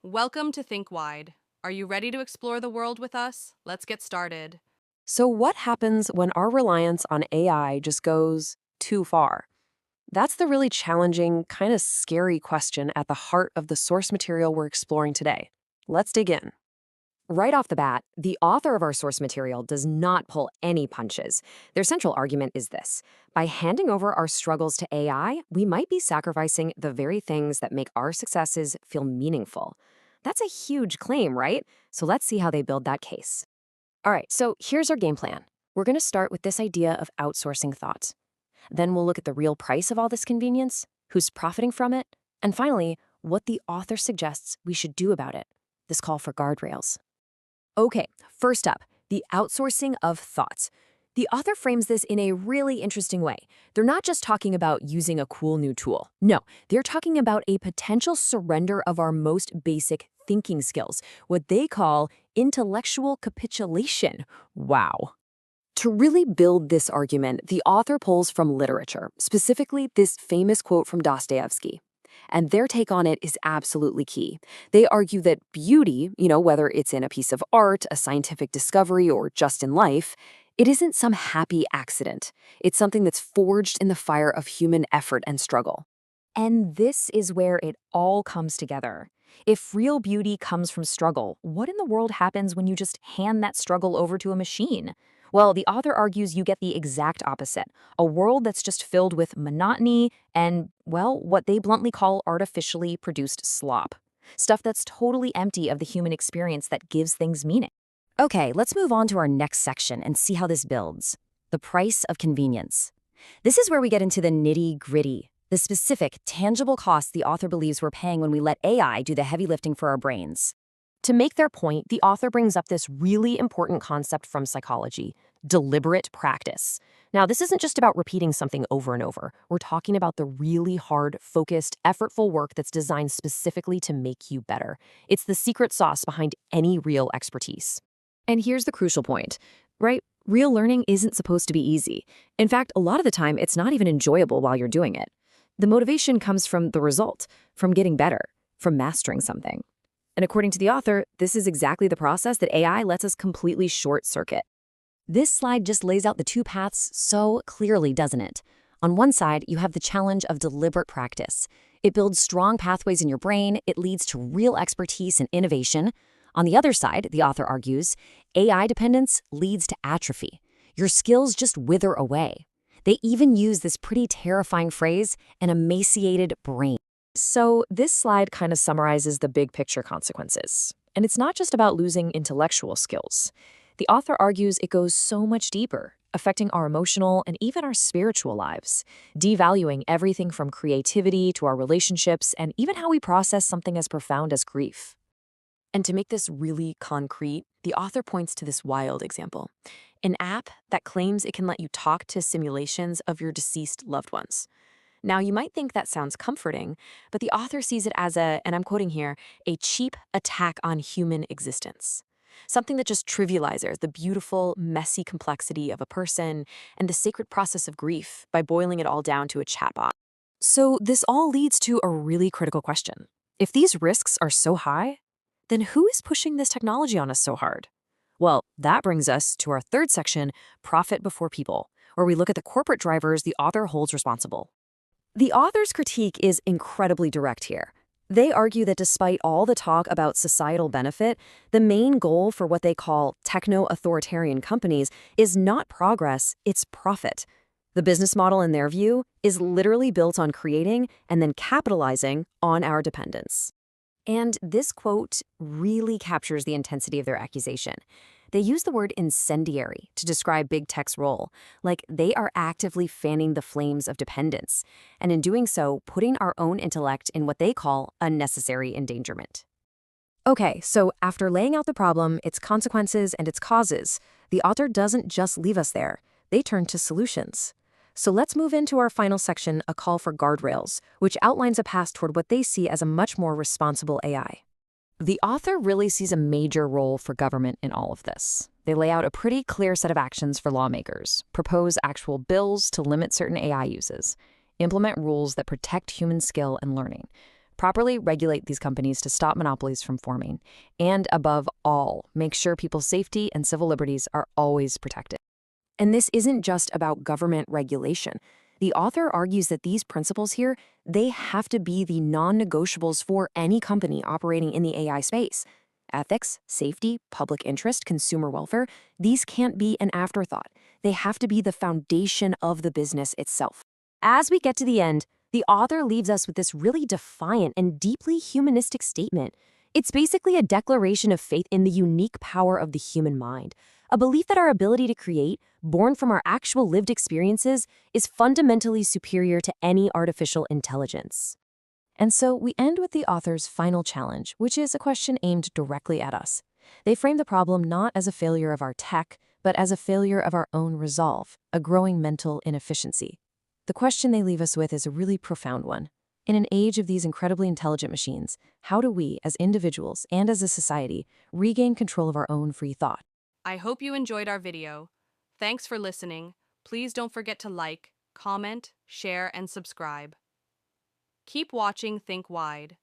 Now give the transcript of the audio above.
Welcome to Think Wide. Are you ready to explore the world with us? Let's get started. So, what happens when our reliance on AI just goes too far? That's the really challenging, kind of scary question at the heart of the source material we're exploring today. Let's dig in. Right off the bat, the author of our source material does not pull any punches. Their central argument is this: by handing over our struggles to AI, we might be sacrificing the very things that make our successes feel meaningful. That's a huge claim, right? So let's see how they build that case. All right, so here's our game plan. We're going to start with this idea of outsourcing thought. Then we'll look at the real price of all this convenience, who's profiting from it, and finally, what the author suggests we should do about it. This call for guardrails. Okay, first up, the outsourcing of thoughts. The author frames this in a really interesting way. They're not just talking about using a cool new tool. No, they're talking about a potential surrender of our most basic thinking skills, what they call intellectual capitulation. Wow. To really build this argument, the author pulls from literature, specifically this famous quote from Dostoevsky. And their take on it is absolutely key. They argue that beauty, whether it's in a piece of art, a scientific discovery, or just in life, it isn't some happy accident. It's something that's forged in the fire of human effort and struggle. And this is where it all comes together. If real beauty comes from struggle, what in the world happens when you just hand that struggle over to a machine? Well, the author argues you get the exact opposite, a world that's just filled with monotony and, well, what they bluntly call artificially produced slop. Stuff that's totally empty of the human experience that gives things meaning. Okay, let's move on to our next section and see how this builds. The price of convenience. This is where we get into the nitty-gritty, the specific, tangible costs the author believes we're paying when we let AI do the heavy lifting for our brains. To make their point, the author brings up this really important concept from psychology: deliberate practice. Now, this isn't just about repeating something over and over. We're talking about the really hard, focused, effortful work that's designed specifically to make you better. It's the secret sauce behind any real expertise. And here's the crucial point, right? Real learning isn't supposed to be easy. In fact, a lot of the time, it's not even enjoyable while you're doing it. The motivation comes from the result, from getting better, from mastering something. And according to the author, this is exactly the process that AI lets us completely short-circuit. This slide just lays out the two paths so clearly, doesn't it? On one side, you have the challenge of deliberate practice. It builds strong pathways in your brain, it leads to real expertise and innovation. On the other side, the author argues, AI dependence leads to atrophy. Your skills just wither away. They even use this pretty terrifying phrase, an emaciated brain. So this slide kind of summarizes the big picture consequences. And it's not just about losing intellectual skills. The author argues it goes so much deeper, affecting our emotional and even our spiritual lives, devaluing everything from creativity to our relationships and even how we process something as profound as grief. And to make this really concrete, the author points to this wild example: an app that claims it can let you talk to simulations of your deceased loved ones. Now, you might think that sounds comforting, but the author sees it as and I'm quoting here, a cheap attack on human existence. Something that just trivializes the beautiful, messy complexity of a person and the sacred process of grief by boiling it all down to a chatbot. So this all leads to a really critical question. If these risks are so high, then who is pushing this technology on us so hard? Well, that brings us to our third section, profit before people, where we look at the corporate drivers the author holds responsible. The author's critique is incredibly direct here. They argue that despite all the talk about societal benefit, the main goal for what they call techno-authoritarian companies is not progress, it's profit. The business model, in their view, is literally built on creating and then capitalizing on our dependence. And this quote really captures the intensity of their accusation. They use the word incendiary to describe big tech's role, like they are actively fanning the flames of dependence, and in doing so, putting our own intellect in what they call unnecessary endangerment. Okay, so after laying out the problem, its consequences, and its causes, the author doesn't just leave us there. They turn to solutions. So let's move into our final section, a call for guardrails, which outlines a path toward what they see as a much more responsible AI. The author really sees a major role for government in all of this. They lay out a pretty clear set of actions for lawmakers, propose actual bills to limit certain AI uses, implement rules that protect human skill and learning, Properly regulate these companies to stop monopolies from forming. And above all, make sure people's safety and civil liberties are always protected. And this isn't just about government regulation. The author argues that these principles here, they have to be the non-negotiables for any company operating in the AI space. Ethics, safety, public interest, consumer welfare, these can't be an afterthought. They have to be the foundation of the business itself. As we get to the end, the author leaves us with this really defiant and deeply humanistic statement. It's basically a declaration of faith in the unique power of the human mind, a belief that our ability to create, born from our actual lived experiences, is fundamentally superior to any artificial intelligence. And so we end with the author's final challenge, which is a question aimed directly at us. They frame the problem not as a failure of our tech, but as a failure of our own resolve, a growing mental inefficiency. The question they leave us with is a really profound one. In an age of these incredibly intelligent machines, how do we, as individuals and as a society, regain control of our own free thought? I hope you enjoyed our video. Thanks for listening. Please don't forget to like, comment, share, and subscribe. Keep watching Think Wide.